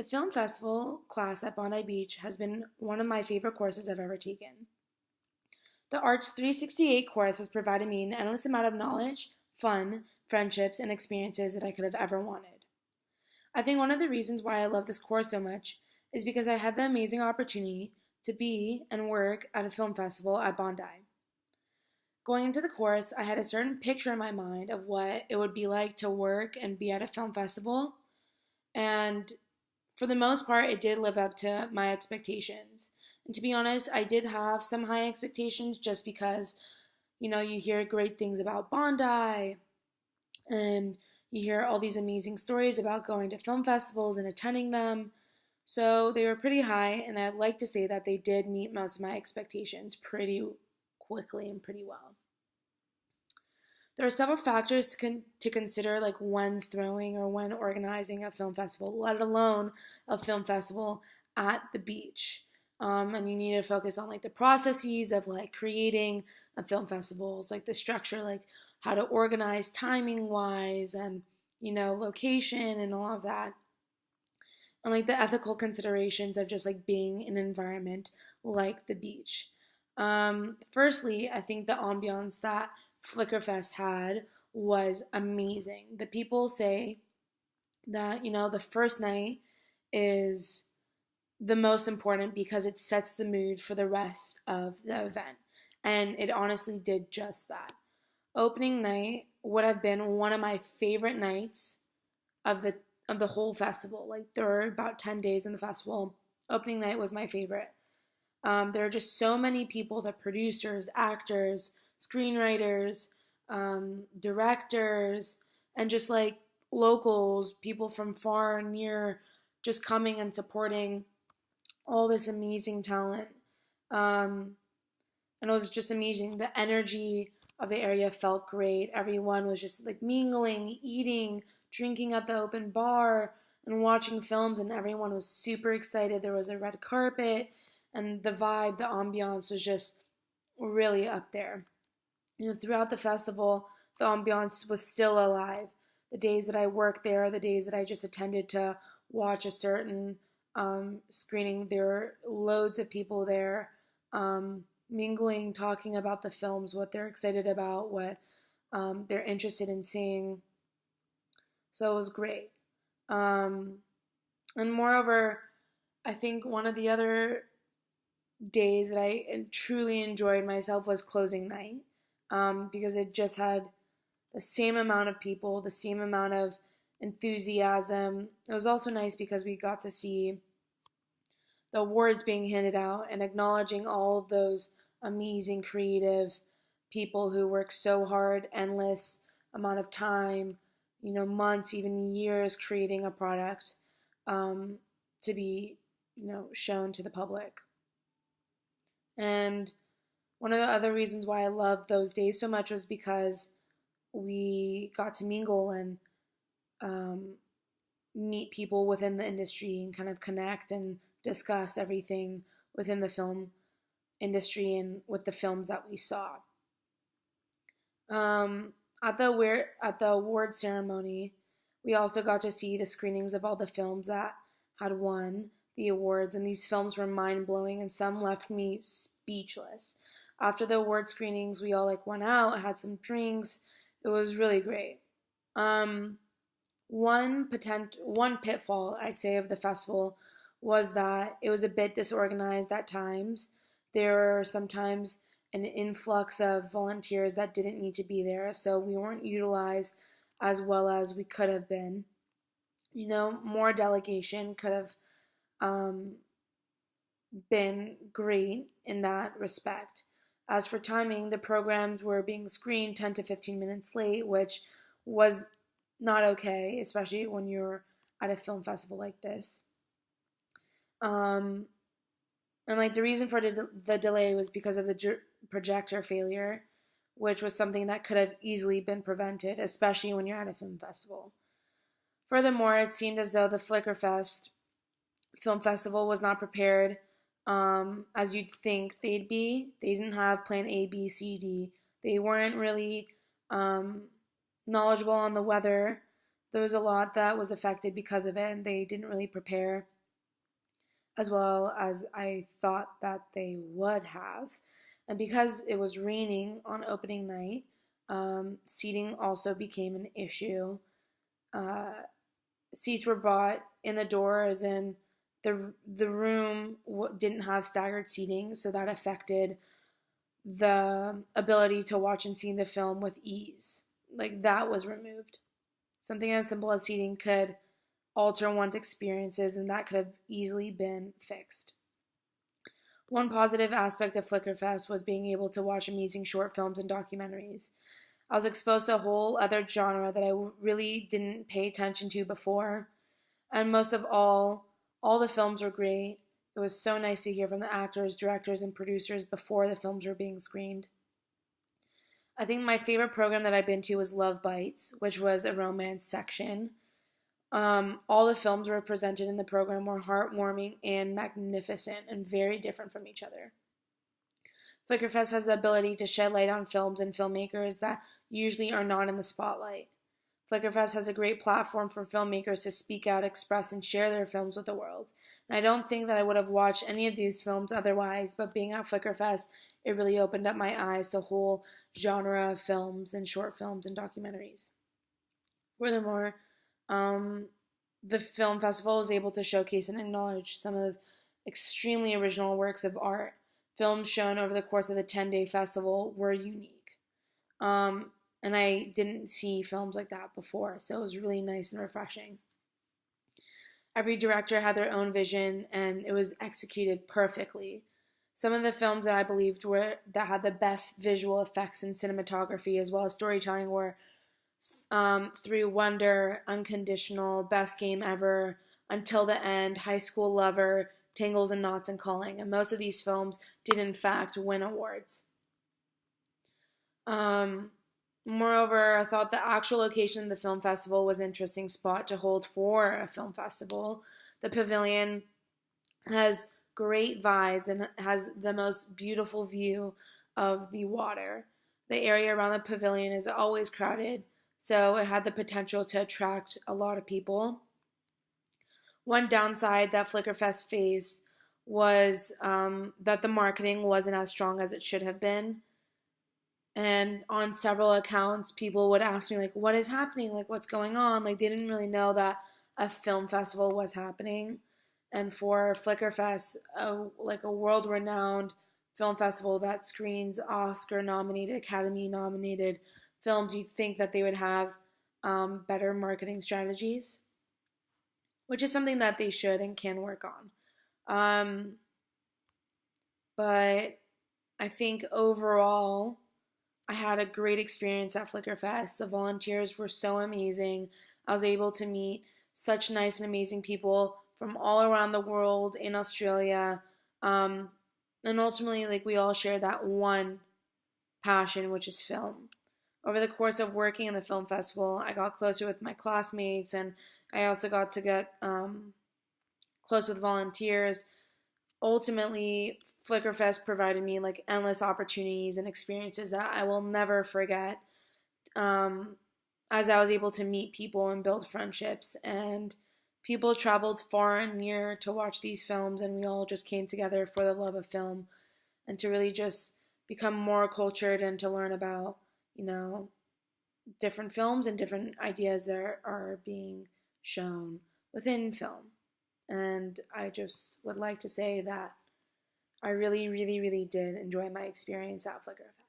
The film festival class at Bondi Beach has been one of my favorite courses I've ever taken. The Arts 368 course has provided me an endless amount of knowledge, fun, friendships, and experiences that I could have ever wanted. I think one of the reasons why I love this course so much is because I had the amazing opportunity to be and work at a film festival at Bondi. Going into the course, I had a certain picture in my mind of what it would be like to work and be at a film festival, and for the most part, it did live up to my expectations. And to be honest, I did have some high expectations just because, you hear great things about Bondi and you hear all these amazing stories about going to film festivals and attending them. So they were pretty high, and I'd like to say that they did meet most of my expectations pretty quickly and pretty well. There are several factors to consider, like when throwing or when organizing a film festival, let alone a film festival at the beach. And you need to focus on like the processes of like creating a film festivals, like the structure, like how to organize timing wise and location and all of that. And like the ethical considerations of just like being in an environment like the beach. Firstly, I think the ambiance that Flickerfest had was amazing. The people say that, the first night is the most important because it sets the mood for the rest of the event. And it honestly did just that. Opening night would have been one of my favorite nights of the whole festival. Like there were about 10 days in the festival. Opening night was my favorite. There are just so many people, the producers, actors, screenwriters, directors, and just like locals, people from far and near, just coming and supporting all this amazing talent. And it was just amazing. The energy of the area felt great. Everyone was just like mingling, eating, drinking at the open bar, and watching films, and everyone was super excited. There was a red carpet, and the vibe, the ambiance was just really up there. Throughout the festival, the ambiance was still alive. The days that I worked there, the days that I just attended to watch a certain screening, there were loads of people there mingling, talking about the films, what they're excited about, what they're interested in seeing. So it was great. Um, and moreover, I think one of the other days that I truly enjoyed myself was closing night because it just had the same amount of people, the same amount of enthusiasm. It was also nice because we got to see the awards being handed out and acknowledging all of those amazing creative people who work so hard, endless amount of time, months, even years creating a product to be, shown to the public. And one of the other reasons why I loved those days so much was because we got to mingle and um, meet people within the industry and kind of connect and discuss everything within the film industry and with the films that we saw. At the award ceremony, we also got to see the screenings of all the films that had won the awards, and these films were mind blowing, and some left me speechless. After the award screenings, we all like went out, had some drinks. It was really great. Um, one pitfall I'd say of the festival was that it was a bit disorganized at times. There were sometimes an influx of volunteers that didn't need to be there, so we weren't utilized as well as we could have been. More delegation could have um, been great in that respect. As for timing, the programs were being screened 10 to 15 minutes late, which was not okay, especially when you're at a film festival like this. Um, and like the reason for the delay was because of the projector failure, which was something that could have easily been prevented, especially when you're at a film festival. Furthermore, it seemed as though the Flickerfest Film Festival was not prepared as you'd think they'd be. They didn't have plan A, B, C, D. They weren't really knowledgeable on the weather. there was a lot that was affected because of it, and they didn't really prepare as well as I thought that they would have. And because it was raining on opening night, seating also became an issue. Uh, Seats were bought in the door, as in the room didn't have staggered seating, so that affected the ability to watch and see the film with ease. Like that was removed. Something as simple as seating could alter one's experiences, and that could have easily been fixed. One positive aspect of Flickerfest was being able to watch amazing short films and documentaries. I was exposed to a whole other genre that I really didn't pay attention to before. And most of all the films were great. It was so nice to hear from the actors, directors, and producers before the films were being screened. I think my favorite program that I've been to was Love Bites, which was a romance section. All the films were presented in the program were heartwarming and magnificent and very different from each other. Flickerfest has the ability to shed light on films and filmmakers that usually are not in the spotlight. Flickerfest has a great platform for filmmakers to speak out, express, and share their films with the world. And I don't think that I would have watched any of these films otherwise, but being at Flickerfest, it really opened up my eyes to a whole genre of films and short films and documentaries. Furthermore, the film festival was able to showcase and acknowledge some of the extremely original works of art. Films shown over the course of the 10-day festival were unique. And I didn't see films like that before, so it was really nice and refreshing. Every director had their own vision, and it was executed perfectly. Some of the films that I believed were that had the best visual effects and cinematography as well as storytelling were Through Wonder, Unconditional, Best Game Ever, Until the End, High School Lover, Tangles and Knots and Calling. And most of these films did in fact win awards. Moreover, I thought the actual location of the film festival was an interesting spot to hold for a film festival. The pavilion has great vibes and has the most beautiful view of the water. The area around the pavilion is always crowded, so it had the potential to attract a lot of people. One downside that Flickerfest faced was that the marketing wasn't as strong as it should have been. And on several accounts, people would ask me, like, what is happening? Like, what's going on? Like, they didn't really know that a film festival was happening. And for Flickerfest, like a world-renowned film festival that screens Oscar-nominated, Academy-nominated films, you'd think that they would have better marketing strategies, which is something that they should and can work on. But I think overall, I had a great experience at Flickerfest. The volunteers were so amazing. I was able to meet such nice and amazing people from all around the world in Australia. And ultimately, like, we all share that one passion, which is film. Over the course of working in the film festival, I got closer with my classmates, and I also got to get close with volunteers. Ultimately, Flickerfest provided me like endless opportunities and experiences that I will never forget. As I was able to meet people and build friendships, and people traveled far and near to watch these films, and we all just came together for the love of film and to really just become more cultured and to learn about, different films and different ideas that are being shown within film. And I just would like to say that I really, really, really did enjoy my experience at Flickerfest.